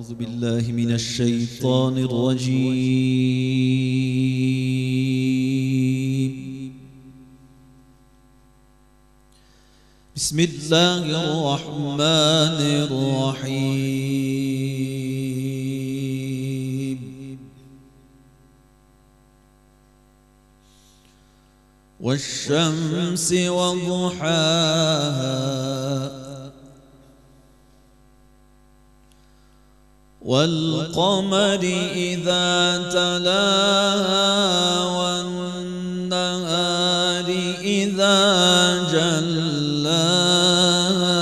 أعوذ بالله من الشيطان الرجيم. بسم الله الرحمن الرحيم. والشمس وضحاها والقمر إذا تلاها والنهار إذا جلاها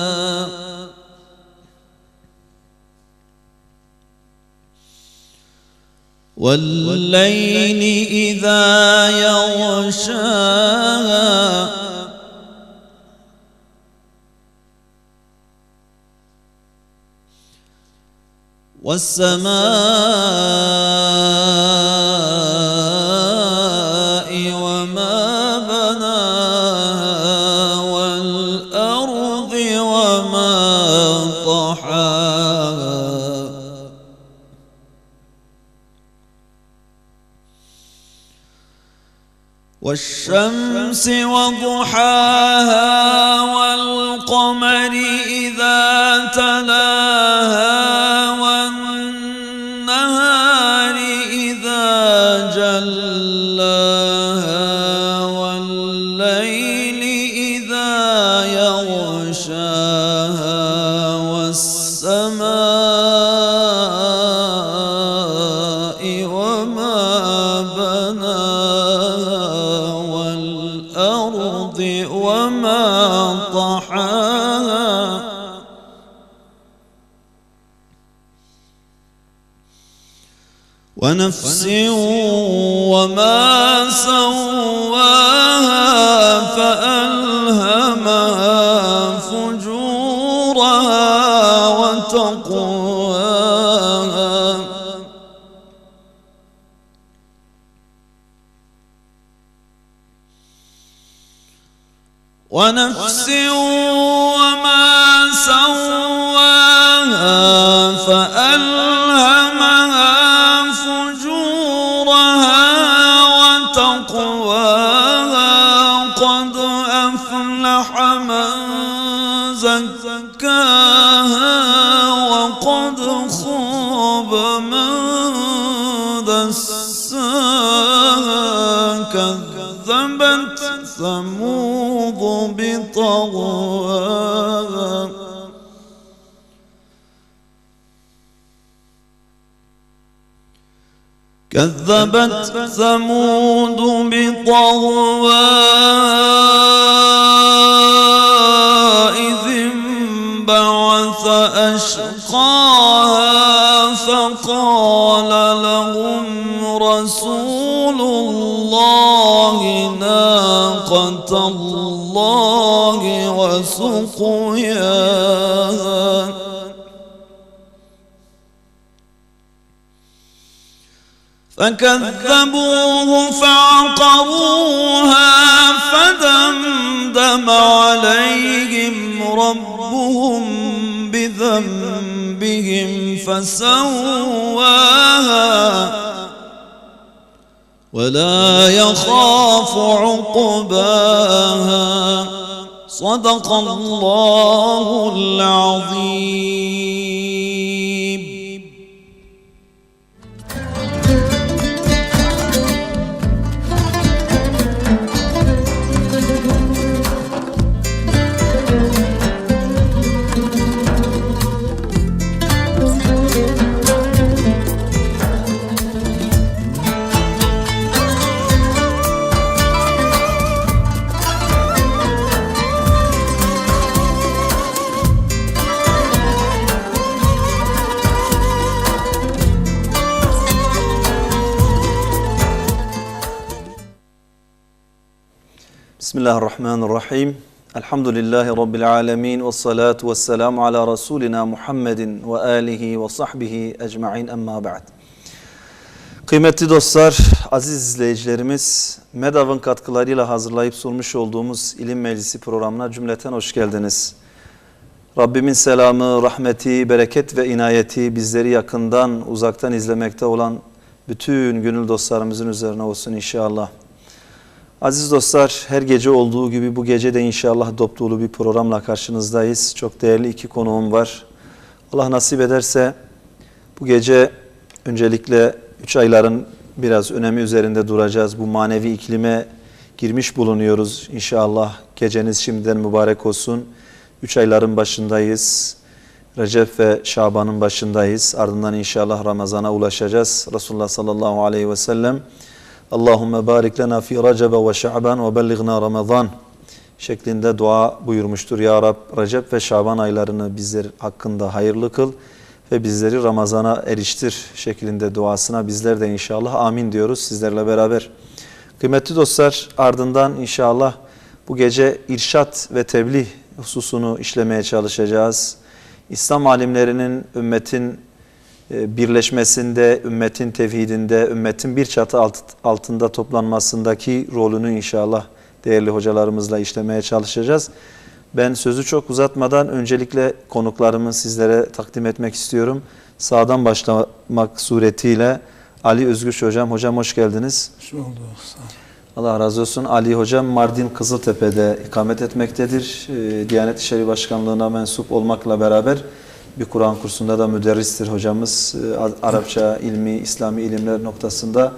والليل إذا يغشاها والسماء وما بناها والأرض وما طحاها والشمس وضحاها والقمر إذا تلاها والنهار إذا جلاها والليل إذا يغشاها والسماء وما بناها والأرض وما طحاها ونفس وما سواها فألهمها فجورها وتقواها ونفس وما سواها فألهمها فجورها وتقواها قد أفلح من زكاها وقد خاب من دساها كذبت ثمود بطغواها كذبت ثمود بطغواها إذ انبعث أشقاها فقال لهم رسول الله ناقة الله وسقياها فكذبوه فعقروها فدمدم عليهم ربهم بذنبهم فسواها ولا يخاف عقباها صدق الله العظيم. Bismillahirrahmanirrahim. Elhamdülillahi Rabbil alemin. Ve salatu ve selamu ala Resulina Muhammedin ve alihi ve sahbihi ecma'in emma ba'd. Kıymetli dostlar, aziz izleyicilerimiz, MEDAV'ın katkılarıyla hazırlayıp sunmuş olduğumuz İlim Meclisi programına cümleten hoş geldiniz. Rabbimin selamı, rahmeti, bereket ve inayeti bizleri yakından, uzaktan izlemekte olan bütün gönül dostlarımızın üzerine olsun inşallah. Aziz dostlar, her gece olduğu gibi bu gece de inşallah dop dolu bir programla karşınızdayız. Çok değerli iki konuğum var. Allah nasip ederse bu gece öncelikle 3 ayların biraz önemi üzerinde duracağız. Bu manevi iklime girmiş bulunuyoruz. İnşallah geceniz şimdiden mübarek olsun. 3 ayların başındayız. Recep ve Şaban'ın başındayız. Ardından inşallah Ramazan'a ulaşacağız. Resulullah sallallahu aleyhi ve sellem Allahümme barik lena fi Recebe ve Şaban ve bellighna Ramazan şeklinde dua buyurmuştur. Ya Rab, Recep ve Şaban aylarını bizler hakkında hayırlı kıl ve bizleri Ramazan'a eriştir şeklinde duasına bizler de inşallah amin diyoruz sizlerle beraber. Kıymetli dostlar, ardından inşallah bu gece irşat ve tebliğ hususunu işlemeye çalışacağız. İslam alimlerinin ümmetin birleşmesinde, ümmetin tevhidinde, ümmetin bir çatı altında toplanmasındaki rolünü inşallah değerli hocalarımızla işlemeye çalışacağız. Ben sözü çok uzatmadan öncelikle konuklarımı sizlere takdim etmek istiyorum. Sağdan başlamak suretiyle Ali Özgüç Hocam. Hocam hoş geldiniz. Hoş bulduk. Allah razı olsun. Ali Hocam Mardin Kızıltepe'de ikamet etmektedir. Diyanet İşleri Başkanlığı'na mensup olmakla beraber bir Kur'an kursunda da müderristir hocamız. Arapça, ilmi, İslami ilimler noktasında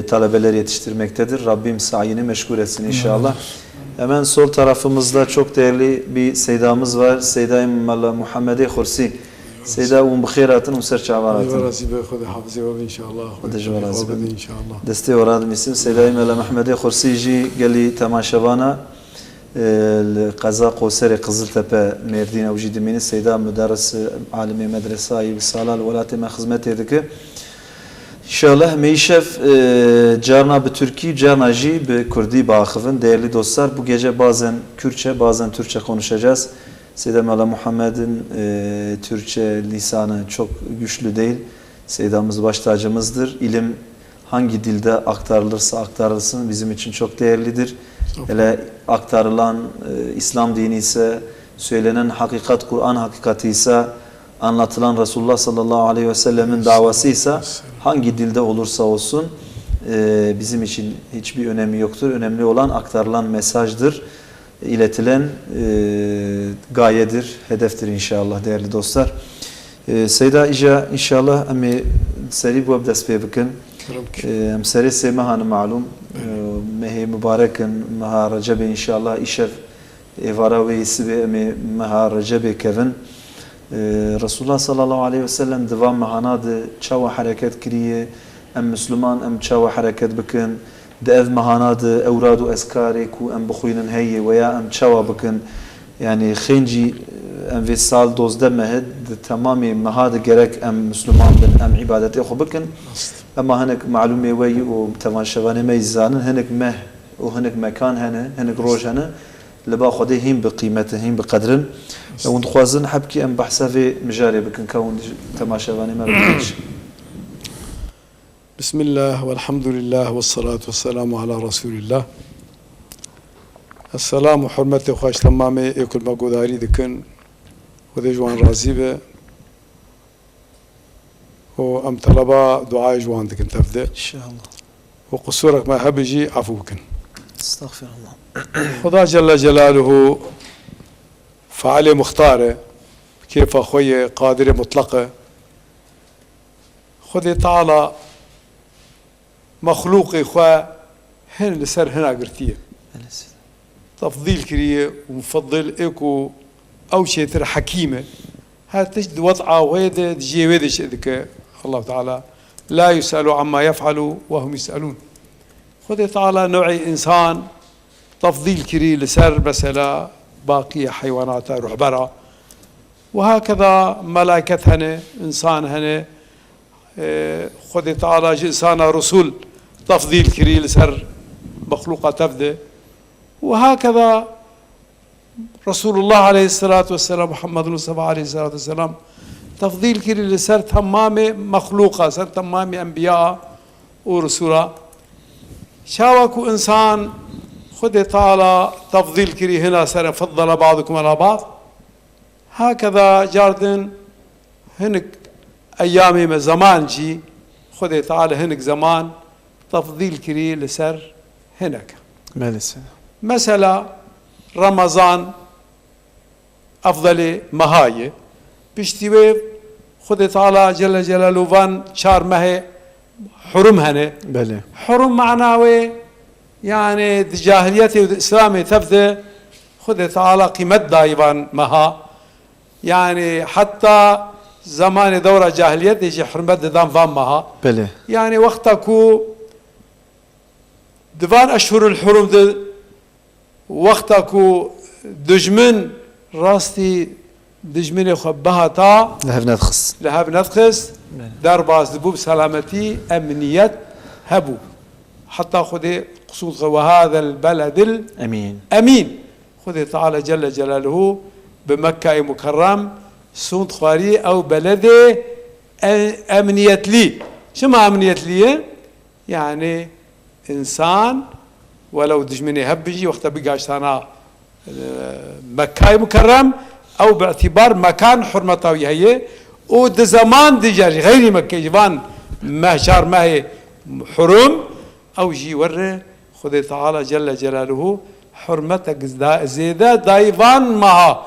talebeler yetiştirmektedir. Rabbim sayini meşgul etsin inşallah. Hemen sol tarafımızda çok değerli bir seydamız var. Seyda-i Muhammedi Khursi. Seyda u bkhairatın u serçavaratın. Razı be Xuda hafızı ve inşallah. Xuda razı be inşallah. Deste oradım isim Seyda-i Muhammedi Khursi ji geli temaşavana qaza Qoseri Kızıltepe Merdin Avcı Dimini Seyda müderris alimi medresayı ve salal velatime hizmet ediki. İnşallah meyşef carna bi Türkiye, carna ji bi Kurdi bağıvın. Değerli dostlar, bu gece bazen Kürtçe, bazen Türkçe konuşacağız. Seyda Mala Muhammed'in Türkçe lisanı çok güçlü değil. Seydamız baş tacımızdır. İlim hangi dilde aktarılırsa aktarılsın bizim için çok değerlidir. Hele aktarılan İslam dini ise, söylenen hakikat Kur'an hakikati ise, anlatılan Resulullah sallallahu aleyhi ve sellemin davası ise hangi dilde olursa olsun bizim için hiçbir önemi yoktur. Önemli olan aktarılan mesajdır, iletilen gayedir, hedeftir inşallah değerli dostlar. Seyda İca inşallah emi seri bu abdest bikin. Em seri semahanı malum mehi mübarekin meha Recebe inşallah işev evara ve isibi emi meha Recebe kevin. Resulullah sallallahu aleyhi ve sellem devam mehanadı çava hareket kiriye em Müslüman em çava hareket bikin de ev mehanadı evradu eskari ku em bixuynin heye veya em çava bikin yani xenci em ve sal dozde mehed tamamı mehadı gerek em Müslüman bin em ibadeti xo bikin ama henek malume ve o temaşavane meyzanin henek meh o henek mekan henek roj hene لبا خده هم بقيمته هم بقدرن وندخوازن حبكي ام بحسافي مجاري بكن كون تماشاواني ما بكنش بسم الله والحمد لله والصلاة والسلام على رسول الله السلام وحرمته وخاش تمامي يكل ما قداري دكن وذي جوان رازي به وام طلبا دعاء جوان دكن تفدي ان شاء الله وقصورك ما هبجي عفو بكن استغفر الله خدا جل جلاله فعل مختاره كيف أخوي قادر مطلقة خدي تعالى مخلوق إخوة هن لسر هنا قرتيه تفضيل كريه ومفضل إيكو أو شيء ترى حكيمة هذا تجد وضعه وهذا تجي وهذا شيء الله تعالى لا يسأل عما يفعل وهم يسألون خدي تعالى نوعي إنسان تفضيل كري لسر مثلا باقي حيوانات رعبرة وهكذا ملائكة هنا إنسان هنا خد تعالى إنسان رسول تفضيل كري لسر مخلوقة تفدي وهكذا رسول الله عليه الصلاة والسلام محمد المصطفى عليه الصلاة والسلام تفضيل كري لسر تمام مخلوقة سر تمام أنبياء ورسولا شاوكوا إنسان خد تعالى تفضيل كري هنا سر فضل بعضكم على بعض هكذا جاردن هنك أيامي ما زمان جي خذي تعالى هنك زمان تفضيل كري لسر هناك بله سيدي مثلا رمضان أفضل مهاية بيشتوي خذي تعالى جل جلاله فان شار مهي حرم هنا بله حرم معناوي يعني الجاهلية والإسلام تبدأ خذي تعالى قيمة دايبان مها يعني حتى زمان دورة جاهلية يجي حرمت دام فان مها بله يعني وقتكو دفان أشهر الحرم ده وقتكو دجمن راستي دجمن خبها تا لهف ندخس لهب ندخس دار باز دبوب سلامتي أمنية هبو حتى خذي قصود وهذا البلد امين الأمين خذي تعالى جل جلاله بمكة مكرم سونت خواري أو بلدي أمنية لي شو ما أمنية لي يعني إنسان ولو دجمني هبجي وقت بقاش أنا مكة مكرم أو باعتبار مكان حرمته هي ود زمان دجاج غير مكة جبان ما شار ما هي حرم أو جي ور خذ تعالى جل جلاله حرمتك زيادة دايفان معها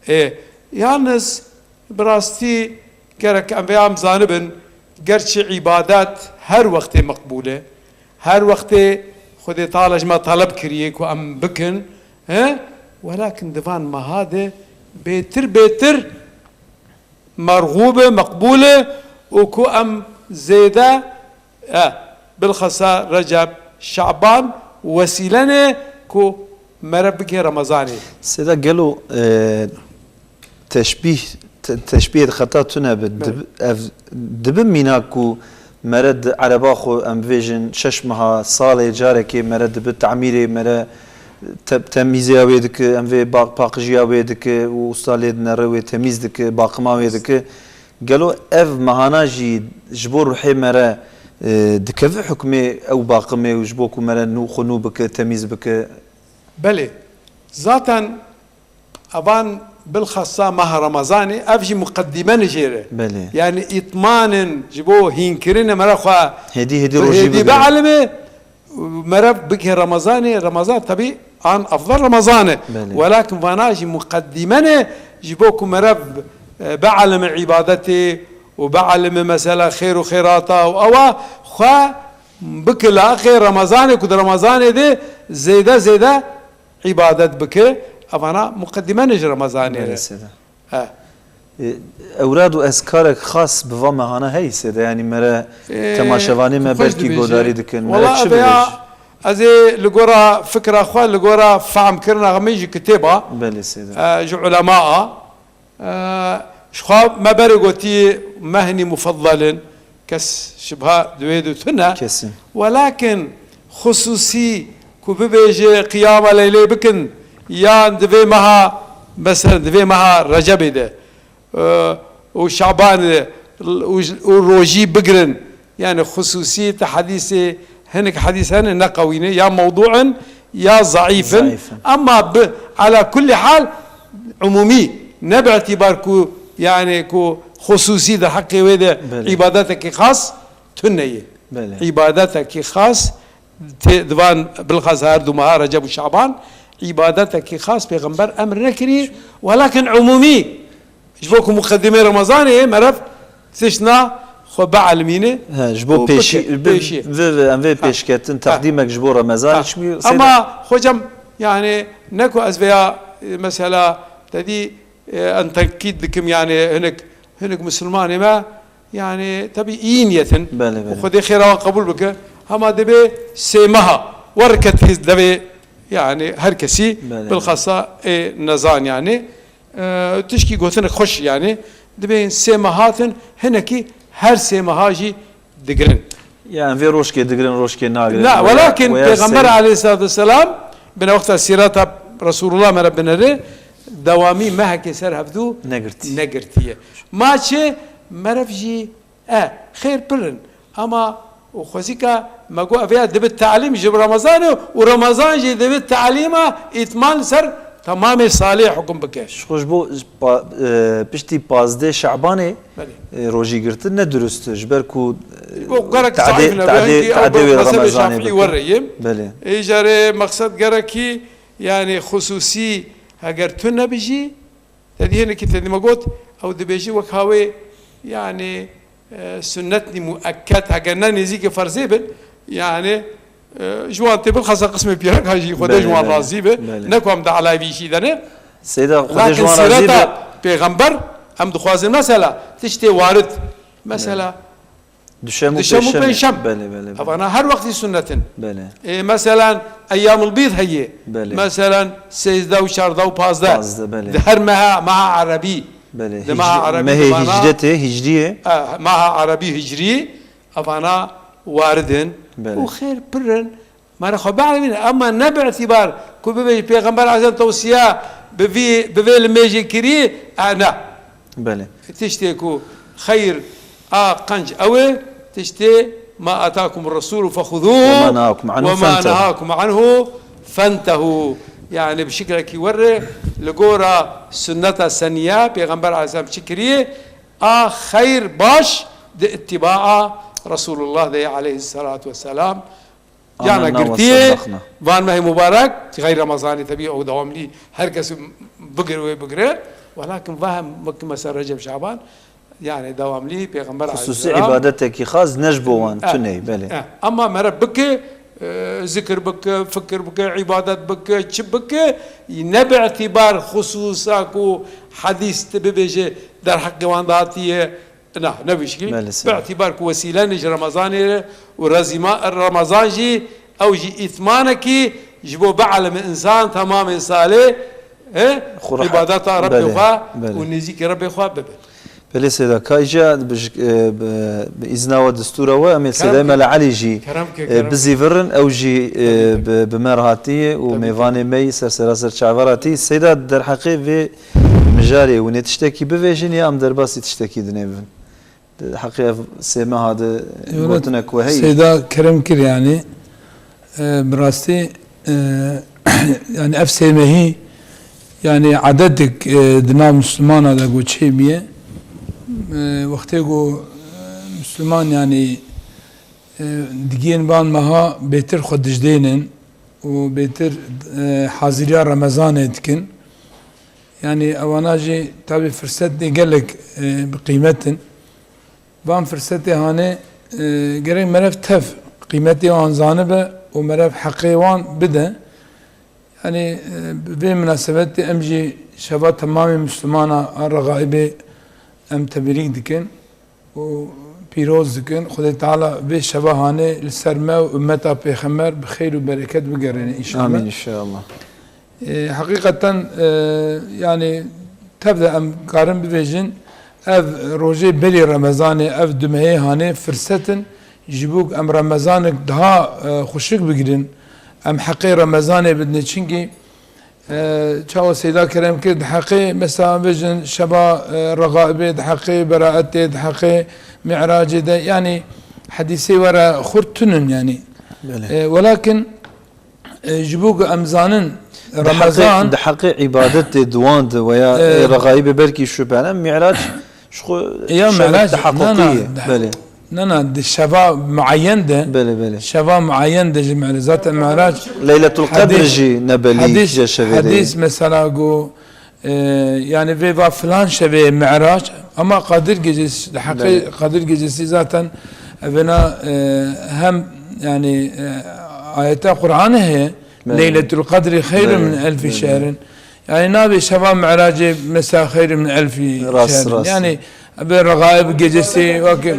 إيه يانس براستي كرك أنبياء زانبن قرش عبادات هر وقت مقبولة هر وقت خذ تعالى ما طلب كريك وأم بكن ها ولكن دفان ما هذا بيتر مرغوبة مقبولة وكو أم زيادة بالخصا رجب شعبان وسيلة كو مربك رمضاني سيدا قالوا تشبيه خطا تنا دب ميناكو مرد عرباخو ام فيجن ششمها صالة جاركي مرد بالتعميري مرد تميزي ويدك ام في باقجيا ويدك وصالد نروي تميز دك باقما ويدك قالوا اف مهاناجي جبور روحي مرا دكف حكمي او باقمي وجبوكو مرا نو خنو بك تميز بك بلي ذاتا ابان بالخاصة مها رمضاني افجي مقدمة نجيرة بلي يعني اطمان جبوه هينكرين مرا خوا هدي روجي هدي بعلمه مرا بك رمضاني رمضان طبيعي عن افضل رمضان ولكن فاناجي مقدمة جبوكو مرا بعلم عبادتي وبعلم مسألة خير وخيراته وأوا خا بك الآخر رمضان كد رمضان ده زيادة عبادة بك أفنا مقدمة نج رمضان أوراد وأذكارك خاص بفما هنا هي سيدا يعني مرا تماشواني ما بلكي قداري دكن والله أبيا أزي لقورا فكرة أخوة لقورا فهم كرنا غميجي كتابة بلي سيدا جو علماء شخاب ما برقوتي مهني مفضل كس شبه دويدو ثنا ولكن خصوصي كوبيجي قيامة ليلي بكن يان دفي مها مثلا دفي مها رجب ده وشعبان وروجي بقرن يعني خصوصية حديثي هنك حديث هن نقوين يا موضوعا يا ضعيفا أما على كل حال عمومي نباعتبار كو يعني كو خصوصي ده حقي وده عبادتك خاص تنية عبادتك خاص دوان بالخاص هاردو مها رجب وشعبان عبادتك خاص بيغمبر أمر نكري ولكن عمومي جبوكم مقدمة رمضان مرف تشنا خو بعلمينه جبو بيشي انفي بيشكتن تقديمك جبو رمضان اما خوجم يعني نكو ازفيا مثلا تدي ان تاكيد لكم يعني هنك مسلمان ما يعني تبي اينيتن وخذي خير وقبول بك هما دبي سيمها وركت دبي يعني هركسي بالخاصه نزان يعني تشكي قوتنك خوش يعني دبي سيمهاتن هنكي هر سيمهاجي دقرن يعني في روشكي دقرن روشكي ناقرن لا ولكن پیغمبر عليه الصلاة والسلام بنا وقت سيرات رسول الله من ربنا دوامي ما هكي سر هفدو نقرتيه ما چه مرفجي خير برن اما وخوزيكا ما قو افيا دب التعليم جب رمضان ورمضان جي دب التعليم اتمان سر تمام صالح حكم بكش خوش بو پشتی 15 شعبانه بله روژی گرتن نه درسته جبر کو قرك ضعيف تعدي مثلا رمضان الشافعي وريم بله ايجار مقصد قركي يعني خصوصي هاجر تنا بيجي هذه هنا كده ما قلت او دبيجي وكاوي يعني سنتني مؤكد هاجرنا نزيك فرزيبل يعني جوان تبل خاصة قسم بيرك هاجي خدا جوان رازيبه نكوم ده على بيشي دنه سيدا خدا لكن جوان سيرتا رازيبه پیغمبر هم دخوازن مثلا تشتي وارد مثلا دشمو دشمو بيشم بله بله بله أنا هر وقت سنة بله إيه مثلا أيام البيض هي بله. مثلا سيزدا وشاردا وبازدا بازده، بله. هر مها عربي بله ده مها عربي ما هي بمعنى- هجرته هجريه مها عربي هجري أفانا واردن بله. وخير برن ما نخو بعلمين أما نبع اعتبار كل بيجي بيغمبر عزم توصية بفي الميجي كري أنا بله تشتكو خير قنج أوي تشتي ما أتاكم الرسول فخذوه وما نهاكم عنه وما فانتهوا. نهاكم عنه فانتهوا يعني بشكل كيوري لقورا سنة سنية بيغمبر عليه السلام شكريه خير باش دي اتباع رسول الله دي عليه الصلاة والسلام يعني آمنا قرتيه وصدقنا. وان ما هي مبارك غير رمضان تبيه او دوام لي هركس بقر وبقره ولكن فهم مثلا رجب شعبان يعني دوام لي بيغمبر عليه خصوصي السلام عبادتك خاص نجبوان تني بله اما مرة بك ذكر بك فكر بك عبادات بك بك نبع اعتبار خصوصك حديث تبيجي در حق وان ذاتيه لا نبيشكي باعتبار وسيله نج رمضان ورمضان جي او جي اثمانك جبو بعلم انسان تمام صالح عبادات ربي خوا ونزيك ربي خوا ببل بله سيدا كايجا بإذن ودستور وأمي سيدا مال علي جي بزيفرن أو جي بمرهاتي وميفاني مي سرسر شعبراتي سيدا در حقيقة في مجاري ونتشتكي بفيجن يا أم درباسي تشتكي دنيفن حقيقة سيما هذا وطنك وهي سيدا كرم كر يعني براستي يعني أفسي ما هي يعني عددك دنا مسلمان هذا قد شيء بيه وقتی کو مسلمان يعني دگین بان مها بهتر خودش دینن و بهتر حاضریا رمضان اتکن يعني اواناجي تابي فرصت دي قالك بقيمتن بان فرصتي هاني قريب مرف تف قيمتي وان زانبه ومرف حقيوان بده يعني بمناسبة امجي شباب تمام مسلمانا الرغائبي ام تبريك دكن و بيروز دكن خدای تعالى به شبهانه لسرما و امتا پیغمبر بخير و بركات بقرن ان شاء الله آمين إن شاء الله حقيقة يعني تبدأ ام قارن ببيجن اف روجي بلي رمضان اف دمهي هانه فرصتن جبوك ام رمضانك daha خوشك بقرن ام حقي رمضان بدنا چنكي چاو سيدا كريم كد حقي مثلا بجن شبا رغائبه حقي براءته حقي معراج ده يعني حديثي ورا خرتنن يعني ولكن جبوق امزانن رمضان ده حقي عبادة دوان ويا رغائبه بركي شو بعنا معراج شو يا معراج حقيقية بله نا الشباب معين ده بله بله شباب معين ده جمع ذات المعراج ليلة القدر جي نبلي حديث مثلا جو يعني في فلان شبه معراج اما قادر جيس حقيقي قادر جيس ذاتا ابنا هم يعني آيات القرآن هي ليلة القدر خير من 1000 شهر يعني نابي شباب معراج مساء خير من 1000 شهر يعني بالرغائب جيسي وكم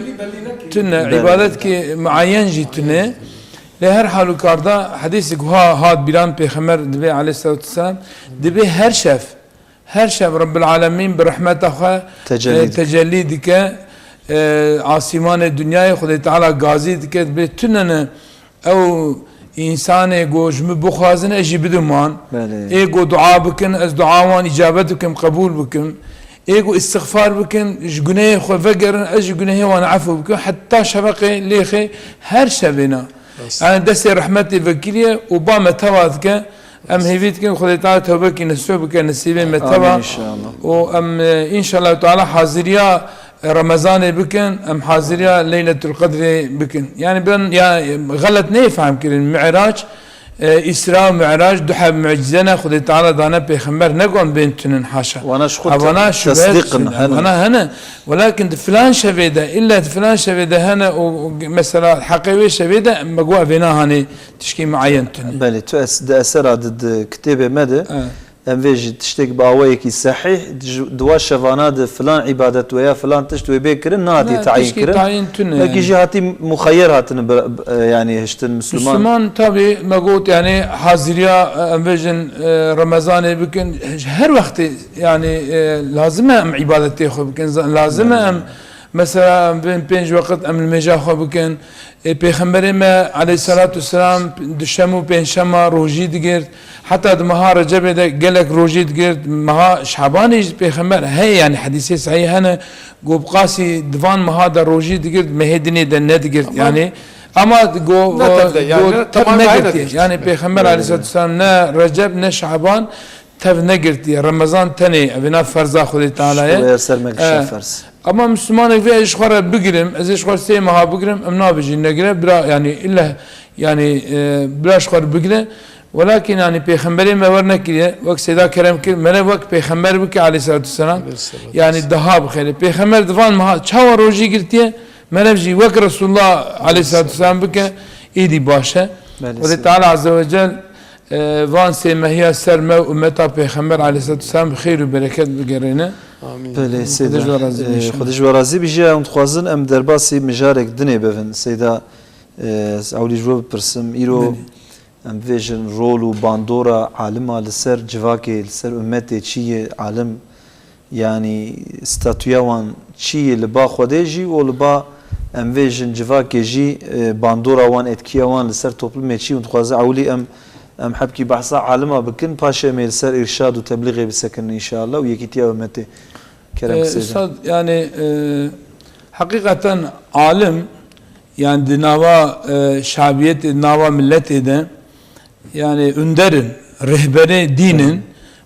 تنا عبادتك معين جيتنا لهر حال وكاردا حديثك هاد بلان بيخمر دبي عليه الصلاة والسلام دبي هر شف رب العالمين برحمته تجلي دك عاصمان الدنيا خدای تعالى غازي دك دبي تننا او انسان گوش مبخازن اجي بدمان ايغو دعاء بكن از دعاوان اجابتكم قبول بكم ايغو استغفار بكن جنيه خو فقرن اج جنيه وانا عفو بكم حتى شفقي ليخي هر شبنا انا دسي رحمتي فكريه وباما توادك ام هيفيت كن خدي تعالى توبه كي نسوب كان نسيبه آمين متبع إن شاء الله. وام ان شاء الله تعالى حاضريا رمضان بكن ام حاضريا ليله القدر بكن يعني بن يا غلط نفهم كل المعراج إسراء معراج دحب معجزنا خدي تعالى دانا بيخمر نقوم بينتن حاشا وانا شخص أبنا تصديقنا أنا هنا ولكن فلان شفيدة إلا فلان شفيدة هنا ومثلا حقيقي شفيدة مجوا بينا هني تشكي معين تن بله تو أسر ضد كتابة مدى ام فيجي تشتك باويكي صحيح دوا شفانات فلان عبادة ويا فلان تشتوي بكرن ناتي تعين كرن لكن جهاتي مخير هاتن يعني هشتن مسلمان طبعا مقوت يعني حاضريا ام فيجن رمضان بكن هر وقت يعني لازم ام عبادتي خو بكن لازم ام مثلا بين وقت ام المجا خو بكن پیغمبر ما عليه الصلاة والسلام دشمو بين شما روجي دقيرت حتى دمها رجب ده قالك روجي دقيرت مها شعباني پیغمبر هي يعني حديثي صحيح هنا قوب قاسي دفان مها دا روجي دقيرت مهدني دا ندقيرت يعني اما قو يعني پیغمبر عليه الصلاة والسلام نا رجب نا شعبان تف نقرتي رمضان تاني ابنا فرزا خدي تعالى اما مسلمان في ايش خرا بقرم از ايش خرا سيما بقرم ام نابجي نقرا برا يعني الا يعني بلاش خر بقرا ولكن يعني پیغمبري ما ورنا كده وقت سيدا كرم كده منا وقت پیغمبر بك عليه الصلاه والسلام يعني الذهاب خير پیغمبر دفان ما چاو روجي قرتي منا بجي وقت رسول الله عليه الصلاه والسلام بك ايدي باشا وذي تعالى عز وجل وان سيما هي سر ما امتا پیغمبر عليه الصلاه والسلام بخير وبركات بقرينا بله سيدا خودش ورازي بيجي ام تخوازن ام درباسي مجارك دني بفن سيدا اولي جو برسم ايرو ام فيجن رولو باندورا عالمه لسر جواكي لسر امتي چي عالم يعني ستاتويا وان چي لبا خودجي و لبا ام فيجن جواكي جي باندورا وان اتكيا وان لسر توبل چي ام تخواز اولي ام حبكي بحثا عالمه بكن باشا ميل سر ارشاد وتبليغي بسكن ان شاء الله ويكيتيا امتي استاذ يعني حقيقة عالم يعني دناوا شعبية دناوا ملت ده يعني اندرن رهبري دينن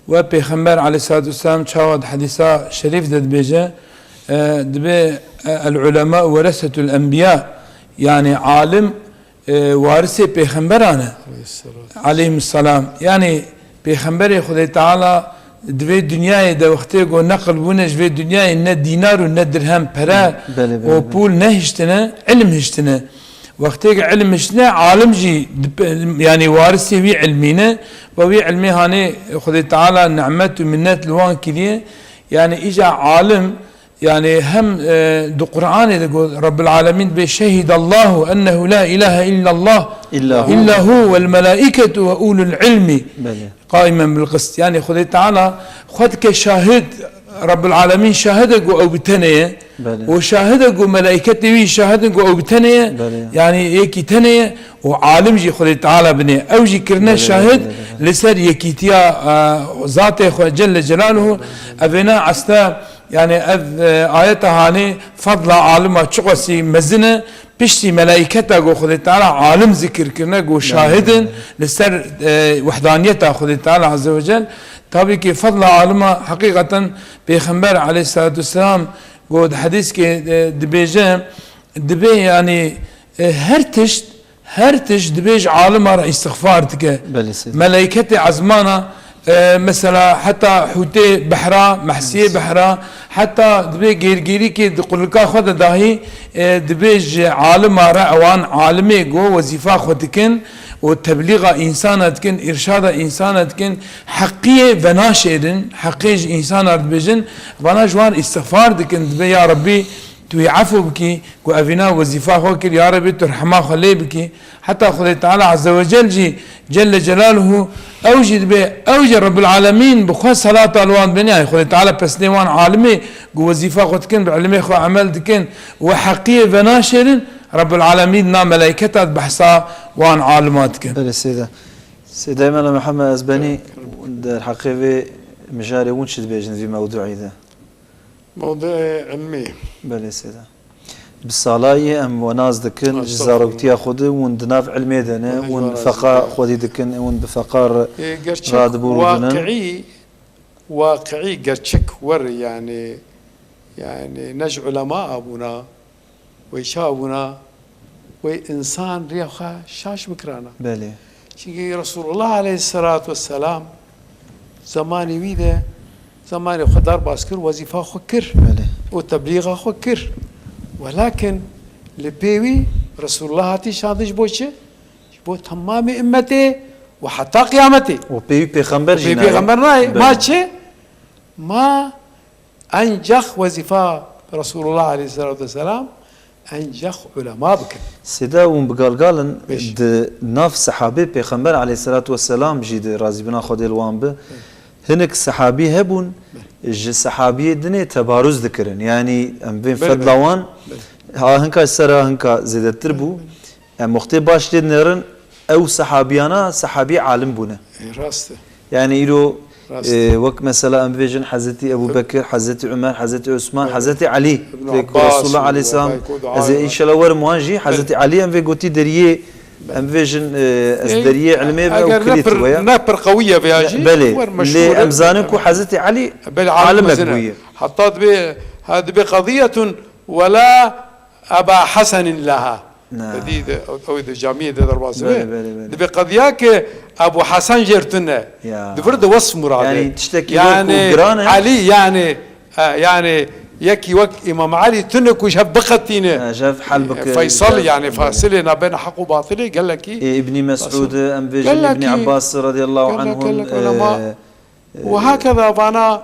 و پیغمبر عليه الصلاة والسلام شاهد حديثا شريف ده بيجا دبي العلماء ورثة الأنبياء يعني عالم وارثي پیغمبرانه عليهم السلام يعني پیغمبر خدا تعالى دوی دنیای ده وقتی گو نقل بونش دوی دنیای نه دینار و نه درهم پرا و پول نه هشتنه علم هشتنه وقتی علم هشتنه عالم جی يعني وارثي وی علمینه و وی علمی هانی خدا تعالی نعمت و منت لوان کلیه يعني اجا عالم يعني هم دو قرآن يقول رب العالمين بشهد الله أنه لا إله إلا الله إلا هو والملائكة وأولو العلم قائما بالقسط يعني خذ تعالى خذ كشاهد رب العالمين شاهدك أو بتنية وشاهدك ملائكته شاهدك أو بتنية يعني يكي تنية وعالم جي خذ تعالى بني أو جي كرنا شاهد لسر يكيتيا ذاته جل جلاله أبنا عستا يعني آياتها هاني فضل عالمة شقسي مزنة بشتي ملائكته جو خذ تعالى عالم ذكر كرنا جو شاهدن لسر وحدانيته خذ تعالى عز وجل طبعا كي فضل عالمة حقيقة بيخمبر عليه الصلاة والسلام جو حديث كي دبيجة دبي يعني هرتش دبيج عالمة استغفار تك ملائكته عزمانة مثلا حتى حوتي بحرا محسيه بحرا حتى دبي غيرغيري كي دقلقا خد داهي دبيج عالم اوان عالمي جو وظيفه خدكن وتبليغ انسانتكن ارشاد انسانتكن حقيه بناشرن حقيج انسان بجن وانا جوان استغفار دكن دبي يا ربي توي عفو بكي وأفنا وظيفة خوكر يا ربي ترحمه خلي بكي حتى خذ تعالى عز وجل جل جلاله أوجد به أوجد رب العالمين بخوا صلاة الوان بنيا خذ تعالى بس نيوان عالمي وظيفة خدكن بعلمي خو عمل دكن وحقية بناشر رب العالمين نا ملائكته بحصا وان عالماتك. سيدي دائما محمد أزباني الحقيقة مجاري ونشد بيجن في موضوعي ذا. موضوع علمي. بله سيدا بالصلاة أم وناز دكن جزاروكتيا خود وندناف علمي دنا ونفقا خودي دكن ونبفقار رادبور واقعي قرشك ور يعني نج علماء أبونا ويشابنا وإنسان ريخا شاش بكرانا بله شيء رسول الله عليه الصلاة والسلام زماني ويدا زماني خدار باسكر وظيفة خكر بله وتبليغ خكر ولكن لبيوي رسول الله هاتي شادش بوشه بو تمام امتي وحتى قيامتي وبي بيغمبر جينا بيغمبرنا ما شيء ما انجح وظيفه رسول الله عليه الصلاه والسلام انجح علماء بك سيدا ومبقالقالن ناف صحابي بيغمبر عليه الصلاه والسلام جيد رازي بنا خود الوان به هنك صحابي هبون جي صحابي دني تبارز ذكرن يعني ام بين فضلوان ها هنكا سرا هنكا زيد تربو مختي باش نرن او صحابيانا صحابي عالم بونا راسته يعني يرو وك مثلا ام فيجن حضرتي ابو بكر حضرتي عمر حضرتي عثمان حضرتي علي رسول الله عليه السلام ان شاء الله ور موانجي حضرتي علي ام في قوتي دريه ام فيجن ازدريه علمي وكليت نبر قويه بياجي بلي اللي امزانك وحضرتي علي عالم قويه حطت به هذه بقضيه ولا ابا حسن لها جديد او جامعه درباسه بقضياك ابو حسن جرتنا دفرد وصف مراد يعني تشتكي يعني علي يعني يكي وك امام علي تنك وشبقتينه شاف حلبك فيصل يعني فاصلنا بين حق وباطل قال لك ابن مسعود ام فيجن ابن عباس رضي الله عنهم وهكذا فانا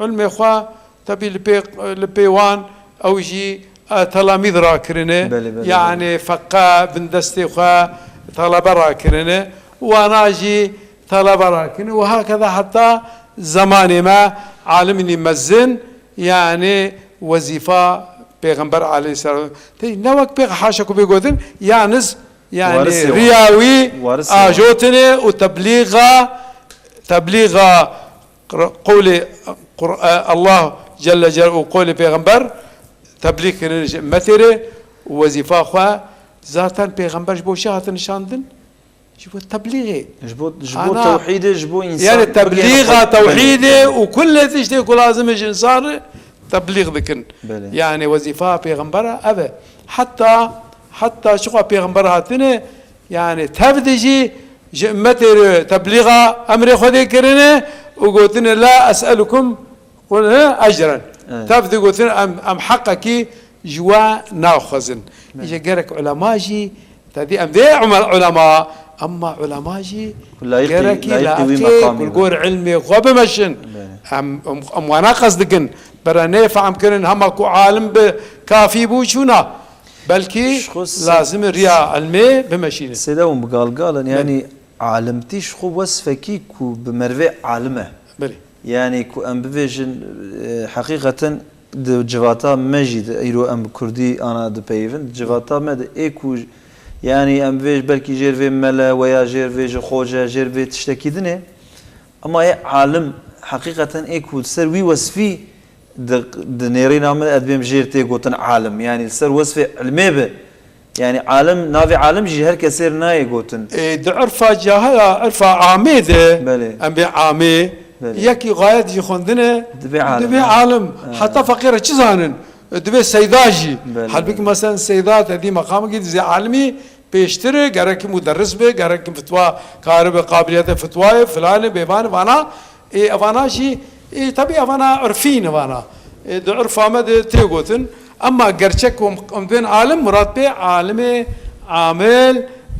علم اخوان تبي البيوان او يجي تلاميذ راكرنه يعني فقا بندستي خا طلبه راكرنه وانا اجي طلبه راكرنه وهكذا حتى زمان ما عالمني مزن يعني وظيفه پیغمبر عليه السلام تي نوك بيغ حاشك بيقودن يانز يعني رياوي اجوتني تبليغ قول الله جل جلاله وقول پیغمبر تبلیغ متره وظیفه خوا ذاتاً پیغمبر جبو شهادت نشاندن جبو تبلیغه جبو توحيده جبو انسان يعني تبلیغ توحيده وكل تشتي كل لازم انسان تبلیغ ذكن يعني وظيفه پیغمبر ابا حتى شو پیغمبر هاتنه يعني تبدجي متر تبلیغ امر خودي كرنه وقلتن لا اسالكم قل اجرا تبدي قلت ام حقك جوا ناخذن يجي جرك علماء جي تدي ام ذي علماء اما علماء جي جرك لا كل قور علمي غب مشن ام وانا قصدكن براني فهم كرن هم كو عالم بكافي بوشونا بلكي لازم ريا علمي بمشينه سيدا ومقال يعني عالمتيش خو وصفكي كو بمروي عالمه بلي يعني كو ام بفيجن حقيقة جواتا مجد ايرو ام كردي انا دبيفن جواتا مد ايكو يعني ام فيج بلكي جيرفي ملا ويا جيرفي خوجا جيرفي تشتكيدنه اما اي عالم حقيقة ايكو سر وي وصفي دنيرين عمل ادبيم جيرتي قوتن عالم يعني سر وصفي علمي به يعني عالم نافي عالم جي هر كسر ناي قوتن عرفه جاهل عرفه عامده ام عامي يكي غاية جي خوندنه دبي عالم حتى فقيرة چزانن دبي سيداجي حلبك مثلا سيدات هذه مقام جديد زي عالمي بيشتري قرك مدرس به قرك فتوى كارب قابليات فتوى فلان بيبان وانا وانا شي تبي وانا عرفين وانا عرف امد تيغوتن اما قرشك بين عالم مراد به عالم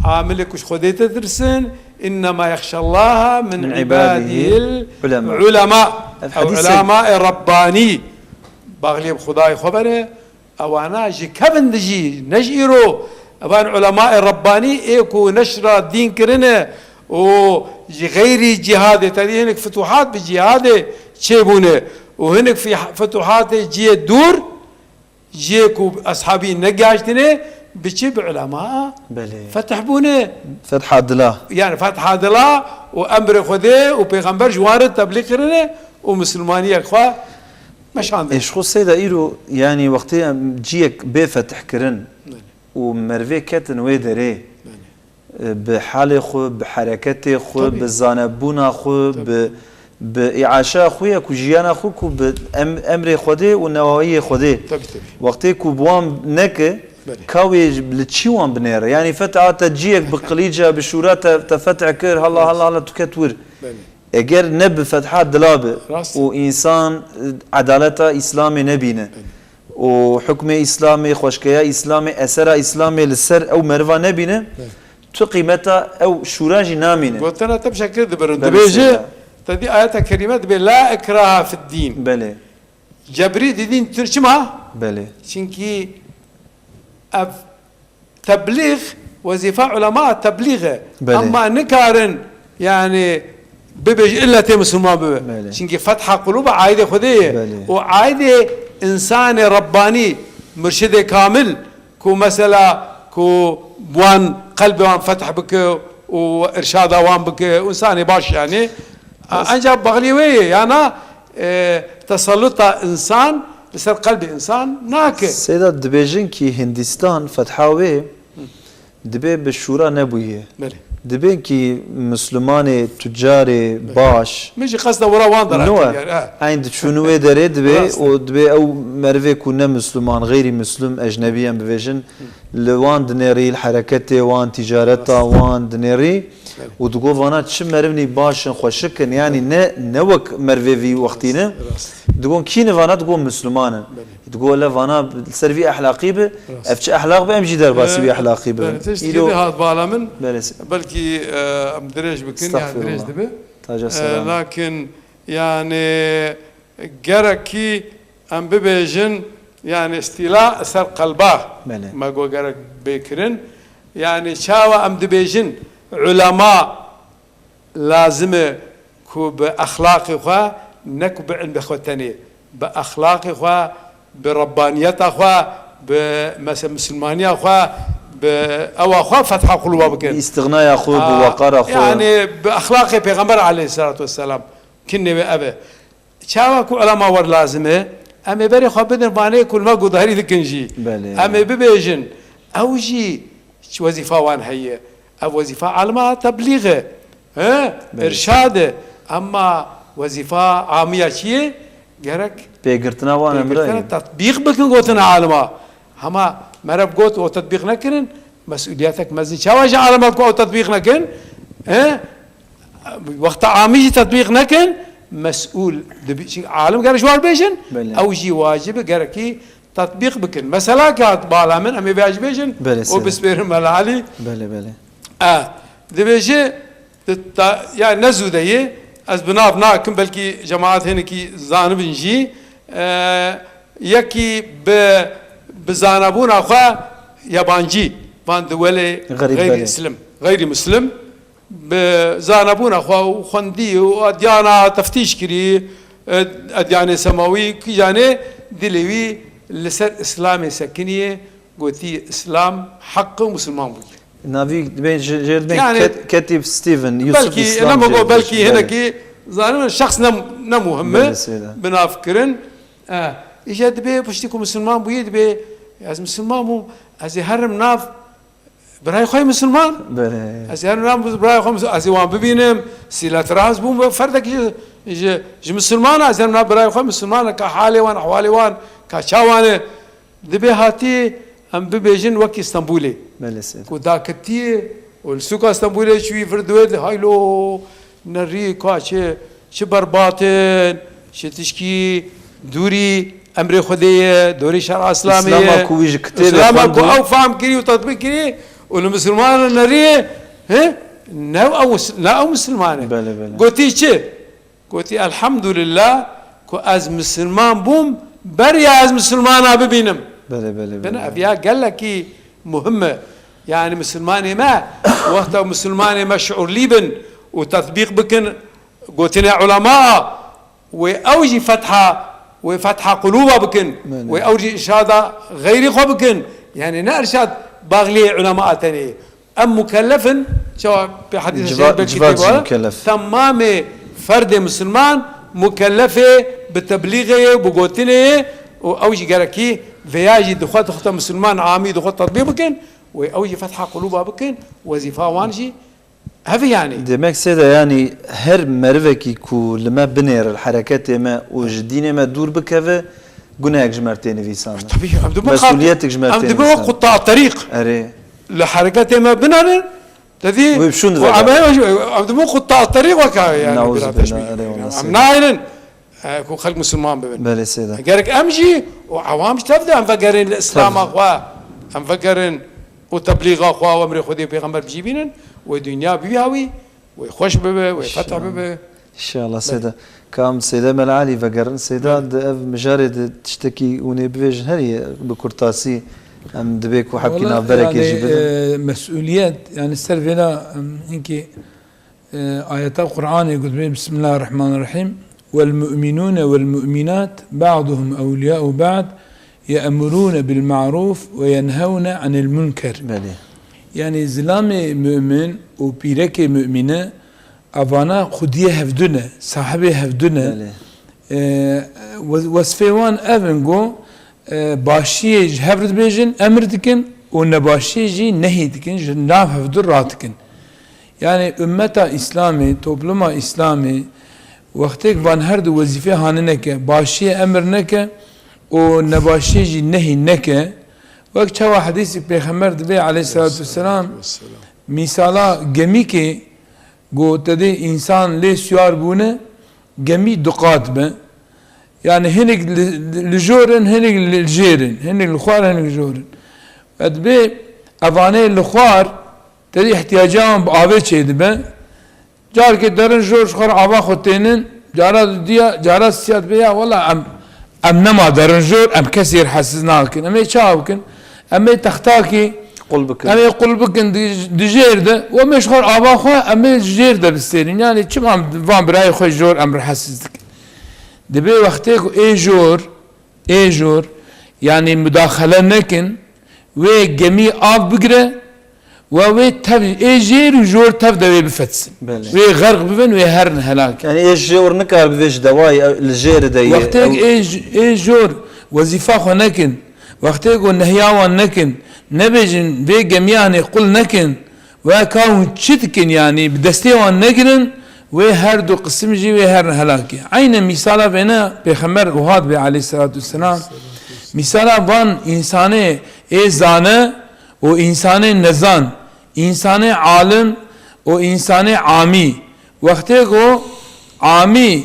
عامل كش خديت تدرسن انما يخشى الله من عباده العلماء او علماء رباني باغلي خداي خبره او انا جي كبن دجي نجيرو ابان علماء الرباني ايكو نشر الدين كرنه و غير جهاد تدي هناك فتوحات بجهاد تشيبونه وهناك في فتوحات جي دور جيكو اصحابي نقاشتنه بجيب علماء فتح بونه فتح عدلا يعني فتح عدلا وامر خذيه وبيغمبر جوار تبليغ كرنه ومسلمانيه اخوا مشان ايش خو سيدا ايرو يعني وقتي جيك بفتح كرن ومرفي كتن ويدري بحال خو بحركته خو بزانبونا خو بإعاشة خويا كوجيانا خو كو بأمر خده ونواهي خده وقتي كو بوام نك كاوي لتشيوان بنير يعني فتعة تجيك بقليجة بشورة تفتع كر هلا تكتور اگر نب فتحات دلابه وإنسان عدالة إسلامي نبينه وحكم إسلامي خوشكيا إسلامي أسرة إسلامي للسر أو مرفا نبينه تو قيمتها أو شوراجي نامينه قلت أنا تبشكل دبرن دبيجي تدي آيات كريمة دبي لا إكراه في الدين بله جبري دين ترجمها بله شنكي تبليغ وظيفة علماء تبليغه أما نكارن يعني ببيج إلا تمسلمان ببه شنكي فتح قلوب عايدة خديه وعايدة إنسان رباني مرشد كامل كو مثلا كو وان قلبي وان فتح بك وإرشاد وان بك وإنسان باش يعني أنجا بغليوية يعني تسلط إنسان بسر قلب إنسان ناكي سيدا دبيجن كي هندستان فتحاوي دبي بالشورى نبويه دبين كي مسلمان تجاري باش مش قصده ورا واندر عند شنو داري دبي ودبي او مرفي كنا مسلمان غير مسلم اجنبيا بفيجن لوان دنيري الحركه وان تجارتها وان دنيري وتقول وانا تشم مرفني باش خوشكن يعني نوك مرفي في وقتنا تقول كي نفانا تقول مسلمانا تقول لا فانا سيرفي اخلاقي به افتش اخلاق بامجي دار باسي اخلاقي به هذا بالا من بلكي امدريج بكن يعني دريج دبه لكن يعني جركي ام ببيجن يعني استيلاء سر قلبه ما جو جرك بكرن يعني شاوى ام دبيجن علماء لازم كو باخلاقي خو نكو بعلم بخوتني باخلاقي خو بربانيات خو بمثل مسلمانيه خو او اخو فتح قلوبك استغناء يا اخو بوقار اخو يعني باخلاق پیغمبر عليه الصلاه والسلام كني ابي شاوكو علماء ور لازمه امي بري خو بدن باني كل ما قدري ذكنجي امي ببيجن اوجي وظيفه وان هي او وظيفه علماء تبليغه ها ارشاد اما وظيفه عاميه شيء جرك بيغرتنا وانا امري تطبيق بكن قوتنا علماء هما مرب قوت وتطبيق نكن مسؤولياتك مزي شواج علمك او تطبيق نكن ها وقت عامي تطبيق نكن مسؤول عالم قال شوار بيجن او جي واجب قالكي تطبيق بكن مثلا كات بالا من امي باج بيجن وبسبير ملالي بله دبيجي يعني نزو دي از بناف ناكم بلكي جماعات هنكي زانب نجي يكي بزانبون اخوا يابانجي فان دولي غير مسلم بزانبون اخوا وخندي واديانا تفتيش كري اديانه سماوي كي يعني دلوي لسر اسلامي سكنيه قوتي اسلام حق مسلمان بي نافي بين جيردين يعني كاتب ستيفن يوسف بلكي لما بقول بلكي هناك زانب شخص مهمه بنافكرن اجاد بي بشتيكم مسلمان بيد بي از مسلمان مو از هرم ناف براي خوي مسلمان از هرم ناف براي خوي از وان ببينم سيلات راس بوم فردك ج مسلمان از هرم ناف براي خوي مسلمان كحالي وان احوالي وان كشاوانه دبي هاتي ام ببيجن وك اسطنبولي وداكتي والسوق اسطنبولي شوي فردويد هايلو نري كاشه شبرباتن شتشكي دوري امر خديه دوري شرع اسلاميه اسلام كويج كتير اسلام او فهم كري وتطبيق كري والمسلمان نري ها لا مسلمان قلتي شي قلتي الحمد لله كو از مسلمان بوم بري از مسلمان ببينم بلا ابيا قال لك مهمه يعني مسلماني ما وقت مسلماني ما شعور ليبن وتطبيق بكن قلتنا علماء واوجي فتحه وفتح قلوبها بكن وأورجي إرشاد غير خو بكن يعني نرشاد باغلي علماء تاني أم مكلف شو بحديث الشيخ بالكتاب تمام فرد مسلمان مكلفة بتبلیغه بگوتنه و اوجی گرکی ویاجی دخوات مسلمان عامی دخوات تطبیق بکن و اوجی فتح قلوبها بکن وظیفه وانجی هذا يعني demek seyde yani her merveki ku lima biner الحركات ما وجدين ما دور بكذا جناك جمرتين فيسان طبيعي مسؤوليتك جمرتين أم دبوا قطاع الطريق أري لحركات ما بنر تذي ويبشون ذا أم دبوا قطاع الطريق وكا يعني نعوذ بالله أم نايلن كو خلق مسلمان ببن بله سيدة قالك أمشي وعوام تبدأ أم فكرين الإسلام أخوا أم فكرين وتبليغ أخوا وأمر خذي بيغمبر بجيبين ودنيا بيهاوي ويخش ببه ويفتح ببه إن شاء الله سيدة كام سيدة ملعالي فقرن سيدة مجارد تشتكي ونبيج هري بكرتاسي أم دبيك وحبكي نافبرك يجي بدن مسؤوليات يعني السلفنا إنك آيات القرآن يقول بسم الله الرحمن الرحيم والمؤمنون والمؤمنات بعضهم أولياء بعض يأمرون بالمعروف وينهون عن المنكر بله يعني زلام مؤمن وبيرك مؤمنة أفانا خديه هفدنا صاحبه هفدنا وصفوان أفنجو باشيج هفرد بيجن أمردكن ونباشيجي نهيدكن جناف هفدر راتكن يعني أمتا إسلامي توبلما إسلامي وقتك بان هرد وظيفة هاننك باشي أمرنك ونباشيجي نهي وقت شوا حديث پیغمبر دبي عليه الصلاة والسلام مثالا گمی که گوته انسان لی سوار بونه گمی دقات به يعني هنك لجورن هنك للجيرن هنك الخوار هنك لجورن ادبي افاني الخوار تدي احتياجهم بآوه چه دبه جار که درن جور خور آوا خوتينن جارا دیا جارا سياد بيا والله ام نما درن جور ام كسير حسز ناكن ام يشاوكن أما تختاكي قلبك أما قلبك دجير ده ومش خور أبا خو أما دجير ده بستيرين يعني كم عم فان براي خو جور أمر حسسك دبي وقتك إيه جور يعني مداخلة نكن وجميع آب بقرة ووي تف إيه جير وجور تف ده بفتس وغرق بفن وهرن هلاك يعني إيه جور نكار بفيش دواي الجير ده وقتك إيه جور وظيفة خو نكن وقتی کو نهیاوان نکن نبیجن به جمیعان قل نکن و کاون چتکن يعني بدستیوان نگرن و هر دو قسم جی و هر هلاکی عین مثالا بنا پیغمبر وهاد به علیه الصلاة والسلام مثالا وان انسان زانه و انسان نزان انسان عالم و انسان عامی وقتی کو عامی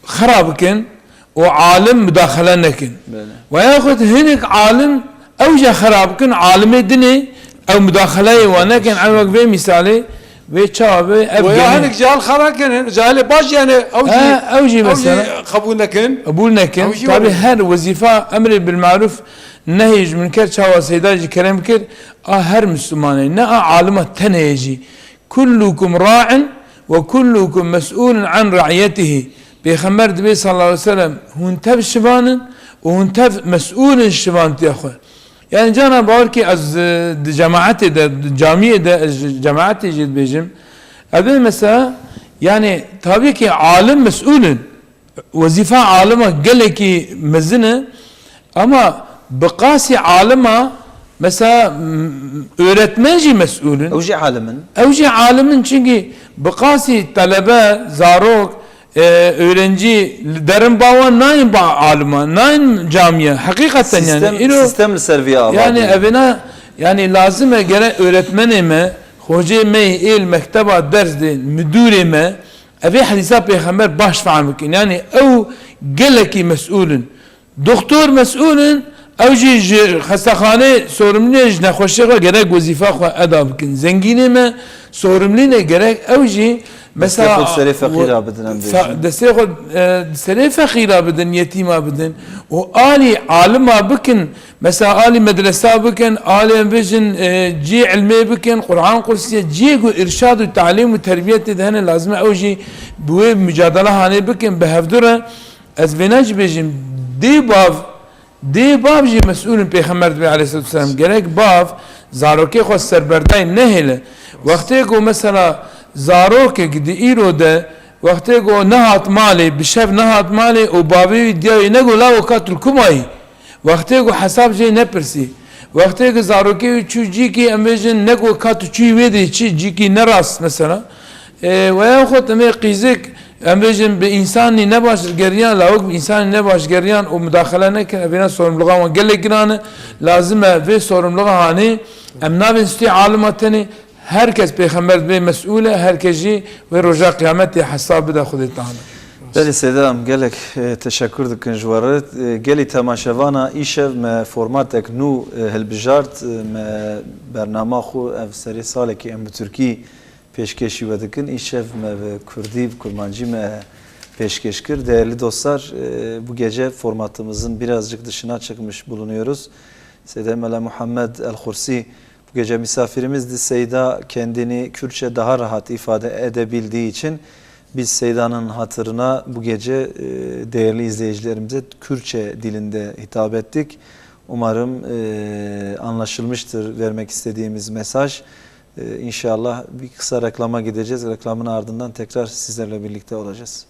خراب کن وعالم مداخلة نكن وياخذ هناك عالم اوجه خراب كن عالم الدنيا او مداخلة ونكن على وقت مثالي ويتشابه ويا هناك جال خراب كن جال باش يعني اوجي مثلا قبول نكن قبول نكن طبعا هر وظيفة امر بالمعروف نهي من كر شاوا سيداجي كلام كر هر مسلمانين نا عالمة تنهيجي كلكم راع وكلكم مسؤول عن رعيته بيخمر دبي صلى الله عليه وسلم هون تف شبان وهون تف مسؤول الشبان تأخذ يعني جانا بقولك از جماعتي ده جامعة ده جماعتي جد بيجم أبي مثلا يعني طبيعي كي عالم مسؤول وظيفة عالمة قال كي مزنة أما بقاسي عالمة مثلا öğretmenci مسؤول أوجي عالما çünkü بقاسي طلبة زاروك öğrenci derin bavan nain ba alima nain camiye hakikaten yani sistem serviye yani evine yani lazım gene öğretmenime hocame il mekteba ders de müdürime evi hadisa peygamber baş fahamkin yani o geleki mesulün doktor mesulün اوجي خستخانه sorumluyuz ne hoşça gerek vazife eda bikin zenginime sorumluyne gerek اوجي mesela desteği fakira bedin desteği fakira bedin yetima bedin o ali alima bikin mesela ali medrese bikin ali bikin ci ilmi bikin Kur'an kursiye ci irşad ve talim ve terbiyet edene lazım اوجي bu mücadele hane bikin behevdura az benaj bejim دی باب جی مسئول پیغمبر علیه السلام gerek باب زاروکی خو سربردای نهله وقتی کو مثلا زاروک دی ایرو ده Vakti go nehat mali, bişev nehat mali, o babi diye ne go la o katul kumayı. Vakti go hesap şey ne persi. Vakti go zaruki üçü ciki emejin ne go katuçu vedi çi ciki ne ras mesela. Ve ya xut eme qizik emejin bir insani ne başır geriyan lavuk bir insani ne baş geriyan o müdahale ne ki bina sorumluluğa ama gelle giranı lazım ve sorumluluğa hani emnabin sti alimateni herkes peygamber be mes'ule herkesi ve roja kıyameti hesabı da Xudê Teala. Beli sedam gelek teşekkür dikin jwaret geli temaşevana işev me formatek nû hilbijart me bernama xu ev serî salekî em bi Tirkî pêşkêşî ve dikin işev me ve Kurdî Kurmancî me peşkeş kir. Değerli dostlar, bu gece formatımızın birazcık dışına çıkmış bulunuyoruz. Seyda Mela Muhammed El-Hursi bu gece misafirimizdi. Seyda kendini Kürtçe daha rahat ifade edebildiği için biz Seyda'nın hatırına bu gece değerli izleyicilerimize Kürtçe dilinde hitap ettik. Umarım anlaşılmıştır vermek istediğimiz mesaj. İnşallah bir kısa reklama gideceğiz. Reklamın ardından tekrar sizlerle birlikte olacağız.